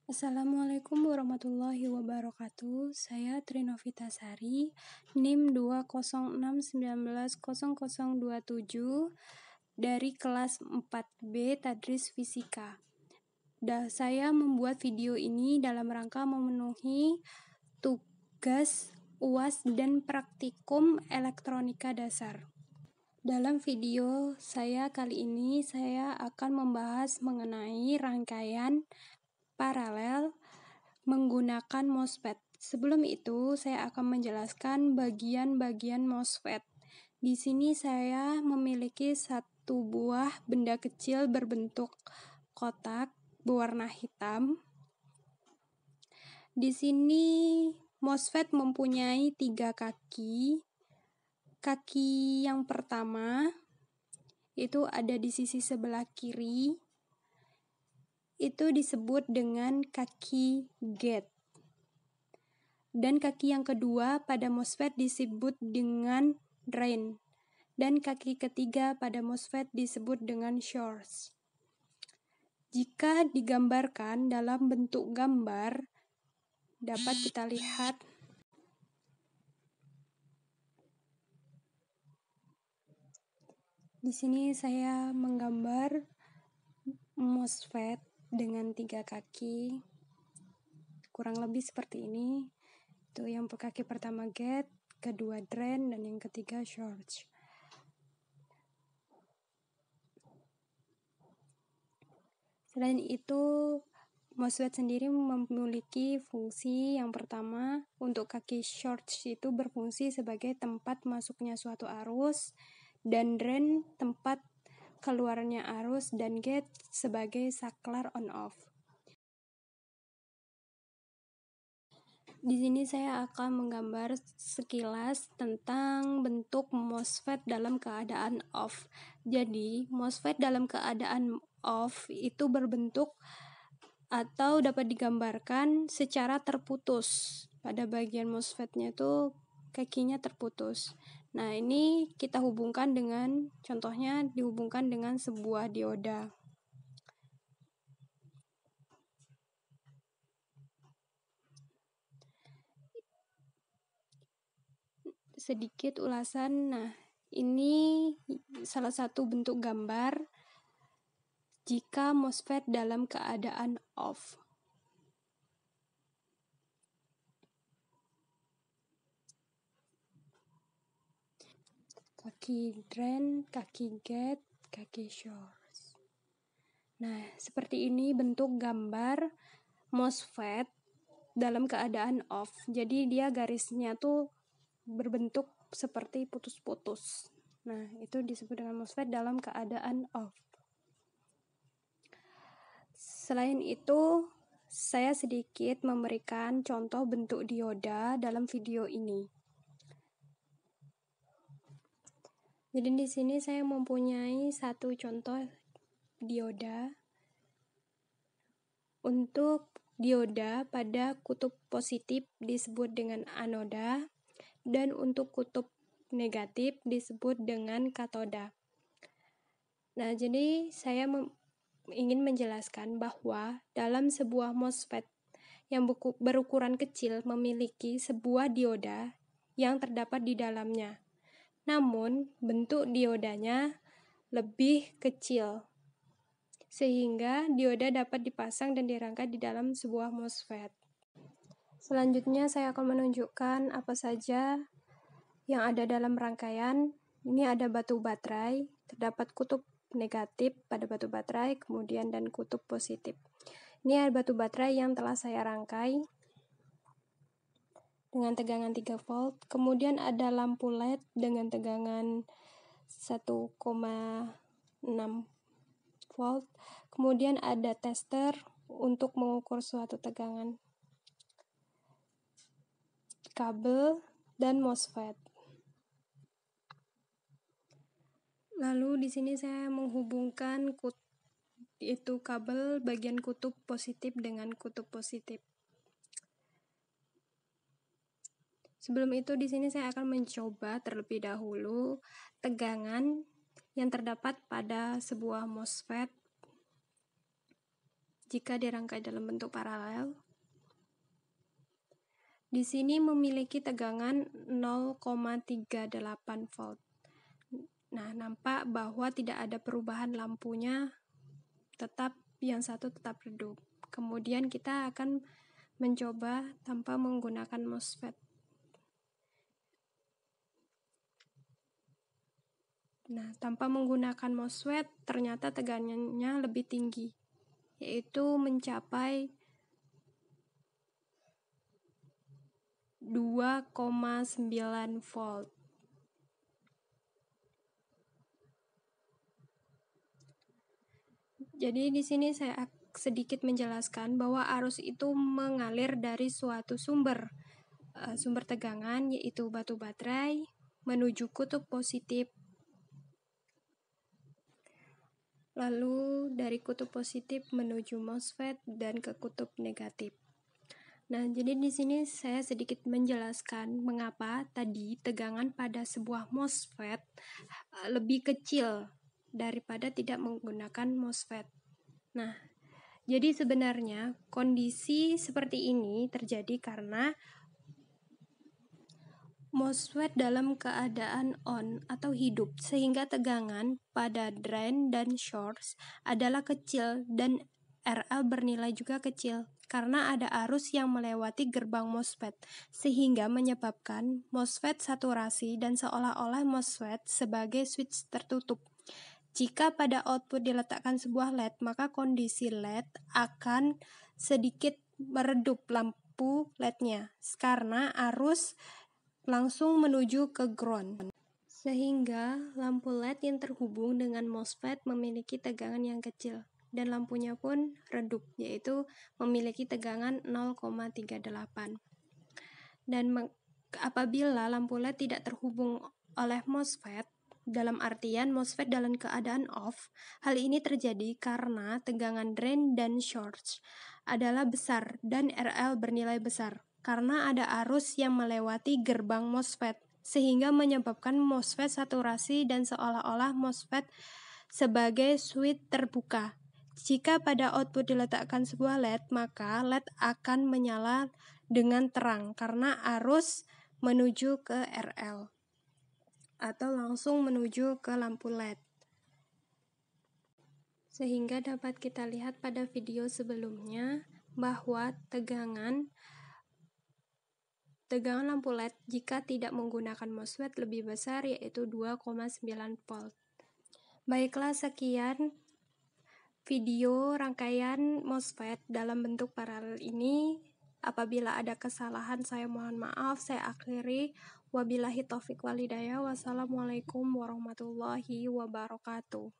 Assalamualaikum warahmatullahi wabarakatuh. Saya Trinovitasari, NIM 206190027 dari kelas 4B Tadris Fisika. Saya membuat video ini dalam rangka memenuhi tugas UAS dan praktikum elektronika dasar. Dalam video saya kali ini, saya akan membahas mengenai rangkaian paralel menggunakan MOSFET. Sebelum itu, saya akan menjelaskan bagian-bagian MOSFET. Di sini saya memiliki satu buah benda kecil berbentuk kotak berwarna hitam. Di sini MOSFET mempunyai 3 kaki. Kaki yang pertama itu ada di sisi sebelah kiri. Itu disebut dengan kaki gate. Dan kaki yang kedua pada MOSFET disebut dengan drain. Dan kaki ketiga pada MOSFET disebut dengan source. Jika digambarkan dalam bentuk gambar, dapat kita lihat di sini saya menggambar MOSFET dengan 3 kaki, kurang lebih seperti ini. Itu yang kaki pertama gate, kedua drain, dan yang ketiga source. Selain itu, MOSFET sendiri memiliki fungsi yang pertama. Untuk kaki source itu berfungsi sebagai tempat masuknya suatu arus, dan drain tempat keluarnya arus, dan gate sebagai saklar on-off. Di sini saya akan menggambar sekilas tentang bentuk MOSFET dalam keadaan off. Jadi, MOSFET dalam keadaan off itu berbentuk atau dapat digambarkan secara terputus. Pada bagian MOSFET-nya itu kakinya terputus. Nah, ini kita hubungkan dengan, contohnya dihubungkan dengan sebuah dioda. Sedikit ulasan. Nah, ini salah satu bentuk gambar jika MOSFET dalam keadaan off. Kaki drain, kaki gate, kaki source. Nah, seperti ini bentuk gambar MOSFET dalam keadaan off. Jadi dia garisnya tuh berbentuk seperti putus-putus. Nah, itu disebut dengan MOSFET dalam keadaan off. Selain itu, saya sedikit memberikan contoh bentuk dioda dalam video ini. Jadi di sini saya mempunyai satu contoh dioda. Untuk dioda pada kutub positif disebut dengan anoda, dan untuk kutub negatif disebut dengan katoda. Nah, jadi saya ingin menjelaskan bahwa dalam sebuah MOSFET yang berukuran kecil memiliki sebuah dioda yang terdapat di dalamnya. Namun, bentuk diodanya lebih kecil, sehingga dioda dapat dipasang dan dirangkai di dalam sebuah MOSFET. Selanjutnya, saya akan menunjukkan apa saja yang ada dalam rangkaian. Ini ada batu baterai, terdapat kutub negatif pada batu baterai, kemudian dan kutub positif. Ini ada batu baterai yang telah saya rangkai dengan tegangan 3 volt. Kemudian ada lampu LED dengan tegangan 1,6 volt. Kemudian ada tester untuk mengukur suatu tegangan. Kabel dan MOSFET. Lalu di sini saya menghubungkan itu kabel bagian kutub positif dengan kutub positif. Sebelum itu di sini saya akan mencoba terlebih dahulu tegangan yang terdapat pada sebuah MOSFET. jika dirangkai dalam bentuk paralel. Di sini memiliki tegangan 0,38 volt. Nah, nampak bahwa tidak ada perubahan lampunya, yang satu tetap redup. Kemudian kita akan mencoba tanpa menggunakan MOSFET. Nah, tanpa menggunakan MOSFET ternyata tegangannya lebih tinggi, yaitu mencapai 2,9 volt. Jadi di sini saya sedikit menjelaskan bahwa arus itu mengalir dari suatu sumber tegangan, yaitu batu baterai, menuju kutub positif, lalu dari kutub positif menuju MOSFET dan ke kutub negatif. Nah, jadi di sini saya sedikit menjelaskan mengapa tadi tegangan pada sebuah MOSFET lebih kecil daripada tidak menggunakan MOSFET. Nah, jadi sebenarnya kondisi seperti ini terjadi karena MOSFET dalam keadaan on atau hidup, sehingga tegangan pada drain dan source adalah kecil dan RL bernilai juga kecil karena ada arus yang melewati gerbang MOSFET, sehingga menyebabkan MOSFET saturasi dan seolah-olah MOSFET sebagai switch tertutup. Jika pada output diletakkan sebuah LED, maka kondisi LED akan sedikit meredup lampu LED-nya karena arus langsung menuju ke ground. Sehingga lampu LED yang terhubung dengan MOSFET memiliki tegangan yang kecil dan lampunya pun redup, yaitu memiliki tegangan 0,38. Dan apabila lampu LED tidak terhubung oleh MOSFET, dalam artian MOSFET dalam keadaan off, hal ini terjadi karena tegangan drain dan source adalah besar dan RL bernilai besar karena ada arus yang melewati gerbang MOSFET, sehingga menyebabkan MOSFET saturasi dan seolah-olah MOSFET sebagai switch terbuka. Jika pada output diletakkan sebuah LED, maka LED akan menyala dengan terang karena arus menuju ke RL atau langsung menuju ke lampu LED. Sehingga dapat kita lihat pada video sebelumnya bahwa tegangan lampu LED jika tidak menggunakan MOSFET lebih besar, yaitu 2,9 volt. Baiklah, sekian video rangkaian MOSFET dalam bentuk paralel ini. Apabila ada kesalahan, saya mohon maaf. Saya akhiri. Wabillahi taufik wal hidayah. Wassalamualaikum warahmatullahi wabarakatuh.